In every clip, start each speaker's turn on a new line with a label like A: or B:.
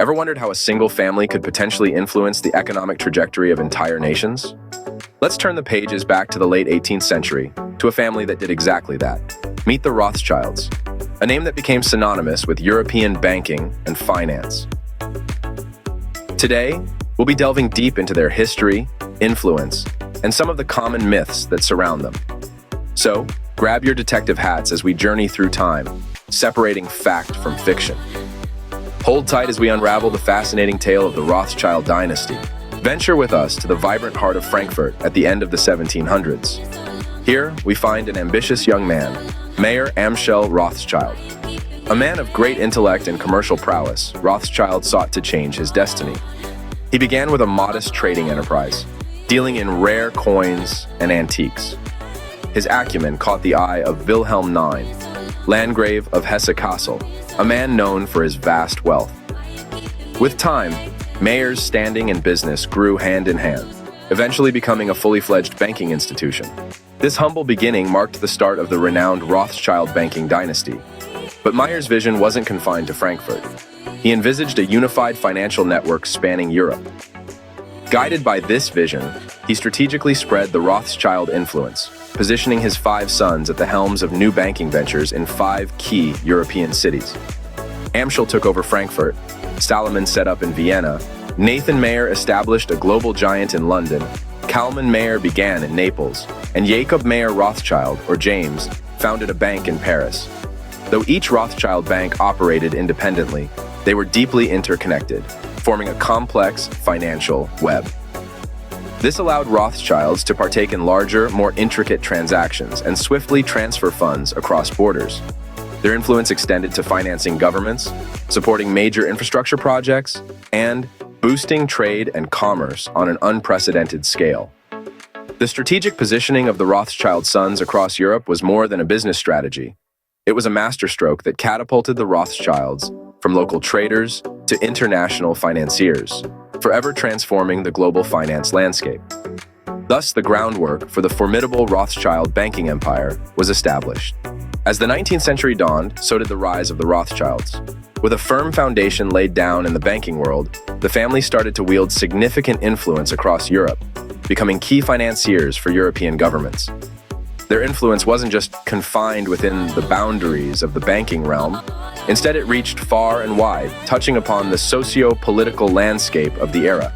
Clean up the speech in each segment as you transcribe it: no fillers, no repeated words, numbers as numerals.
A: Ever wondered how a single family could potentially influence the economic trajectory of entire nations? Let's turn the pages back to the late 18th century to a family that did exactly that. Meet the Rothschilds, a name that became synonymous with European banking and finance. Today, we'll be delving deep into their history, influence, and some of the common myths that surround them. So, grab your detective hats as we journey through time, separating fact from fiction. Hold tight as we unravel the fascinating tale of the Rothschild dynasty. Venture with us to the vibrant heart of Frankfurt at the end of the 1700s. Here, we find an ambitious young man, Mayer Amschel Rothschild. A man of great intellect and commercial prowess, Rothschild sought to change his destiny. He began with a modest trading enterprise, dealing in rare coins and antiques. His acumen caught the eye of Wilhelm IX, Landgrave of Hesse-Kassel, a man known for his vast wealth. With time, Mayer's standing in business grew hand in hand, eventually becoming a fully fledged banking institution. This humble beginning marked the start of the renowned Rothschild banking dynasty. But Mayer's vision wasn't confined to Frankfurt. He envisaged a unified financial network spanning Europe. Guided by this vision, he strategically spread the Rothschild influence, positioning his 5 sons at the helms of new banking ventures in 5 key European cities. Amschel took over Frankfurt, Salomon set up in Vienna, Nathan Mayer established a global giant in London, Kalman Mayer began in Naples, and Jacob Mayer Rothschild, or James, founded a bank in Paris. Though each Rothschild bank operated independently, they were deeply interconnected, forming a complex financial web. This allowed Rothschilds to partake in larger, more intricate transactions and swiftly transfer funds across borders. Their influence extended to financing governments, supporting major infrastructure projects, and boosting trade and commerce on an unprecedented scale. The strategic positioning of the Rothschild sons across Europe was more than a business strategy. It was a masterstroke that catapulted the Rothschilds from local traders to international financiers, forever transforming the global finance landscape. Thus, the groundwork for the formidable Rothschild banking empire was established. As the 19th century dawned, so did the rise of the Rothschilds. With a firm foundation laid down in the banking world, the family started to wield significant influence across Europe, becoming key financiers for European governments. Their influence wasn't just confined within the boundaries of the banking realm. Instead, it reached far and wide, touching upon the socio-political landscape of the era.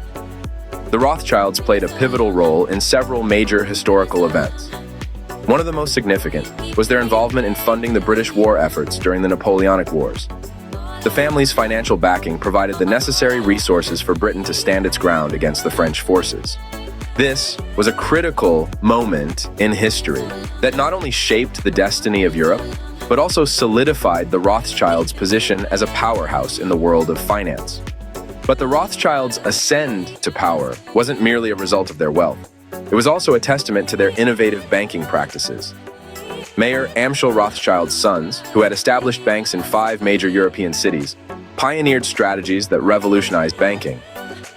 A: The Rothschilds played a pivotal role in several major historical events. One of the most significant was their involvement in funding the British war efforts during the Napoleonic Wars. The family's financial backing provided the necessary resources for Britain to stand its ground against the French forces. This was a critical moment in history that not only shaped the destiny of Europe, but also solidified the Rothschilds' position as a powerhouse in the world of finance. But the Rothschilds' ascent to power wasn't merely a result of their wealth. It was also a testament to their innovative banking practices. Mayer Amschel Rothschild's sons, who had established banks in 5 major European cities, pioneered strategies that revolutionized banking.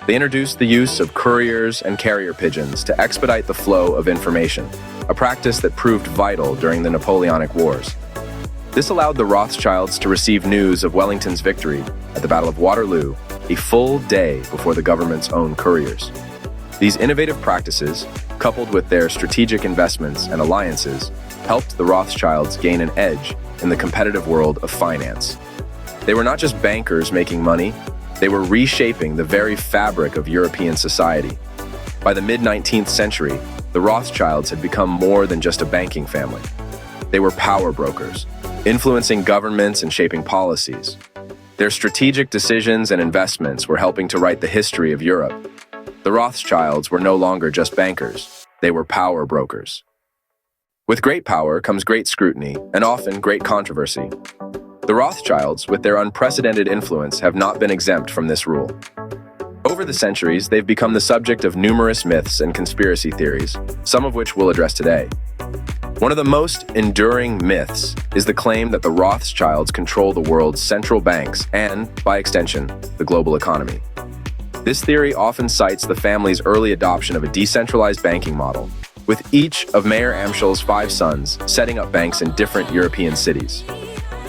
A: They introduced the use of couriers and carrier pigeons to expedite the flow of information, a practice that proved vital during the Napoleonic Wars. This allowed the Rothschilds to receive news of Wellington's victory at the Battle of Waterloo a full day before the government's own couriers. These innovative practices, coupled with their strategic investments and alliances, helped the Rothschilds gain an edge in the competitive world of finance. They were not just bankers making money, they were reshaping the very fabric of European society. By the mid-19th century, the Rothschilds had become more than just a banking family. They were power brokers, influencing governments and shaping policies. Their strategic decisions and investments were helping to write the history of Europe. The Rothschilds were no longer just bankers, they were power brokers. With great power comes great scrutiny and often great controversy. The Rothschilds, with their unprecedented influence, have not been exempt from this rule. Over the centuries, they've become the subject of numerous myths and conspiracy theories, some of which we'll address today. One of the most enduring myths is the claim that the Rothschilds control the world's central banks and, by extension, the global economy. This theory often cites the family's early adoption of a decentralized banking model, with each of Mayer Amschel's 5 sons setting up banks in different European cities.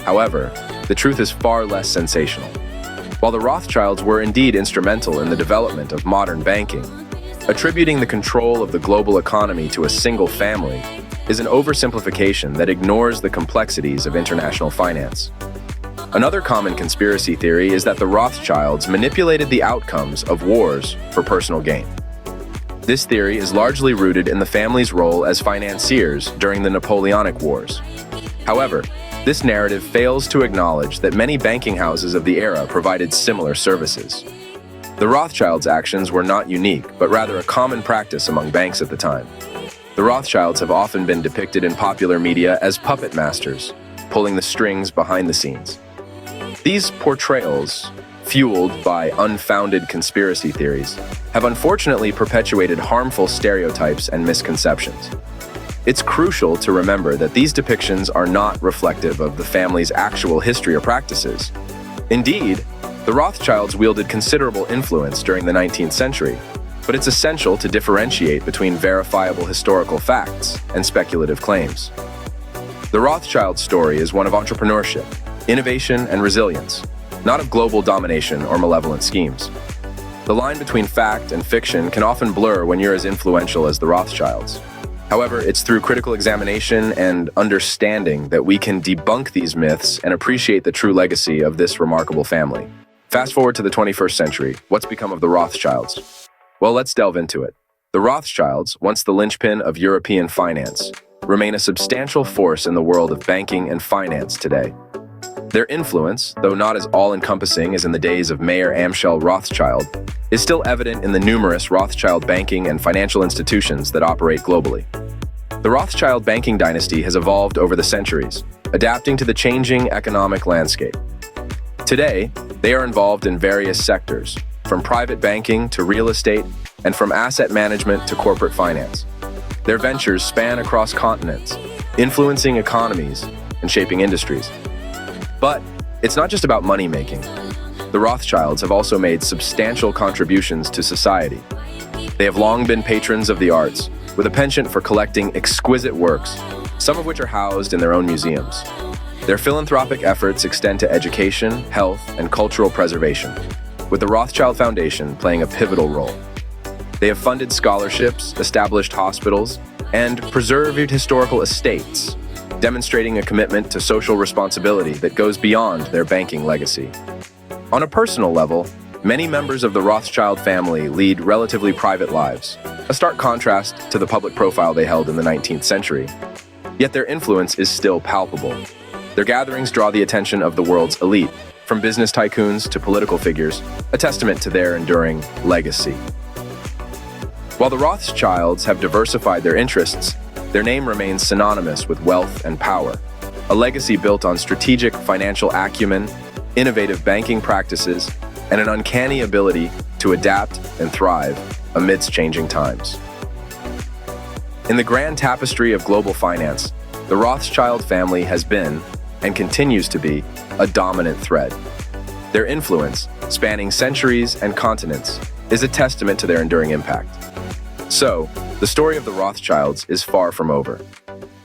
A: However, the truth is far less sensational. While the Rothschilds were indeed instrumental in the development of modern banking, attributing the control of the global economy to a single family is an oversimplification that ignores the complexities of international finance. Another common conspiracy theory is that the Rothschilds manipulated the outcomes of wars for personal gain. This theory is largely rooted in the family's role as financiers during the Napoleonic Wars. However, this narrative fails to acknowledge that many banking houses of the era provided similar services. The Rothschilds' actions were not unique, but rather a common practice among banks at the time. The Rothschilds have often been depicted in popular media as puppet masters, pulling the strings behind the scenes. These portrayals, fueled by unfounded conspiracy theories, have unfortunately perpetuated harmful stereotypes and misconceptions. It's crucial to remember that these depictions are not reflective of the family's actual history or practices. Indeed, the Rothschilds wielded considerable influence during the 19th century, but it's essential to differentiate between verifiable historical facts and speculative claims. The Rothschild story is one of entrepreneurship, innovation, and resilience, not of global domination or malevolent schemes. The line between fact and fiction can often blur when you're as influential as the Rothschilds. However, it's through critical examination and understanding that we can debunk these myths and appreciate the true legacy of this remarkable family. Fast forward to the 21st century, what's become of the Rothschilds? Well, let's delve into it. The Rothschilds, once the linchpin of European finance, remain a substantial force in the world of banking and finance today. Their influence, though not as all-encompassing as in the days of Mayer Amschel Rothschild, is still evident in the numerous Rothschild banking and financial institutions that operate globally. The Rothschild banking dynasty has evolved over the centuries, adapting to the changing economic landscape. Today, they are involved in various sectors, from private banking to real estate, and from asset management to corporate finance. Their ventures span across continents, influencing economies and shaping industries. But it's not just about money-making. The Rothschilds have also made substantial contributions to society. They have long been patrons of the arts, with a penchant for collecting exquisite works, some of which are housed in their own museums. Their philanthropic efforts extend to education, health, and cultural preservation, with the Rothschild Foundation playing a pivotal role. They have funded scholarships, established hospitals, and preserved historical estates, demonstrating a commitment to social responsibility that goes beyond their banking legacy. On a personal level, many members of the Rothschild family lead relatively private lives, a stark contrast to the public profile they held in the 19th century. Yet their influence is still palpable. Their gatherings draw the attention of the world's elite, from business tycoons to political figures, a testament to their enduring legacy. While the Rothschilds have diversified their interests, their name remains synonymous with wealth and power, a legacy built on strategic financial acumen, innovative banking practices, and an uncanny ability to adapt and thrive amidst changing times. In the grand tapestry of global finance, the Rothschild family has been, and continues to be, a dominant thread. Their influence, spanning centuries and continents, is a testament to their enduring impact. So, the story of the Rothschilds is far from over.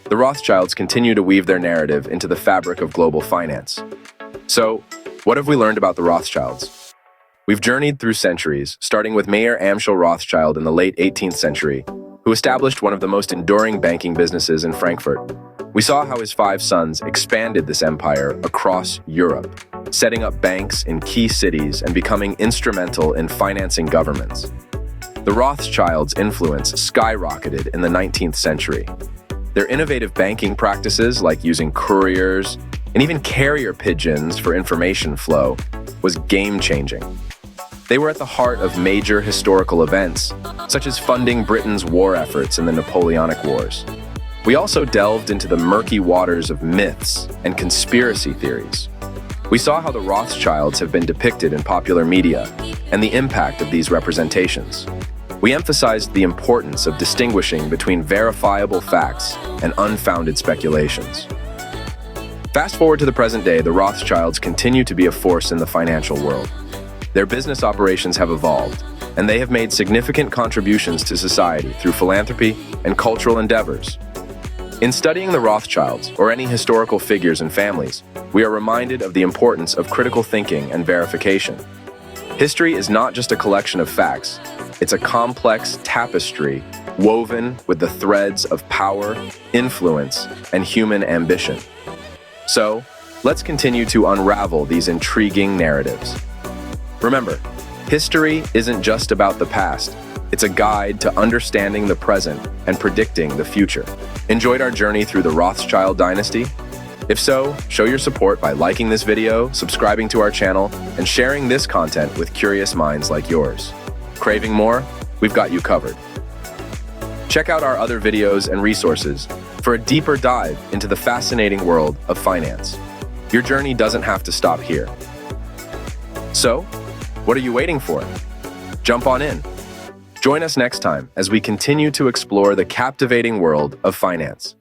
A: The Rothschilds continue to weave their narrative into the fabric of global finance. So, what have we learned about the Rothschilds? We've journeyed through centuries, starting with Mayer Amschel Rothschild in the late 18th century, who established one of the most enduring banking businesses in Frankfurt. We saw how his 5 sons expanded this empire across Europe, setting up banks in key cities and becoming instrumental in financing governments. The Rothschilds' influence skyrocketed in the 19th century. Their innovative banking practices, like using couriers and even carrier pigeons for information flow, was game-changing. They were at the heart of major historical events, such as funding Britain's war efforts in the Napoleonic Wars. We also delved into the murky waters of myths and conspiracy theories. We saw how the Rothschilds have been depicted in popular media and the impact of these representations. We emphasized the importance of distinguishing between verifiable facts and unfounded speculations. Fast forward to the present day, the Rothschilds continue to be a force in the financial world. Their business operations have evolved, and they have made significant contributions to society through philanthropy and cultural endeavors. In studying the Rothschilds, or any historical figures and families, we are reminded of the importance of critical thinking and verification. History is not just a collection of facts, it's a complex tapestry woven with the threads of power, influence, and human ambition. So, let's continue to unravel these intriguing narratives. Remember, history isn't just about the past. It's a guide to understanding the present and predicting the future. Enjoyed our journey through the Rothschild dynasty? If so, show your support by liking this video, subscribing to our channel, and sharing this content with curious minds like yours. Craving more? We've got you covered. Check out our other videos and resources for a deeper dive into the fascinating world of finance. Your journey doesn't have to stop here. So, what are you waiting for? Jump on in. Join us next time as we continue to explore the captivating world of finance.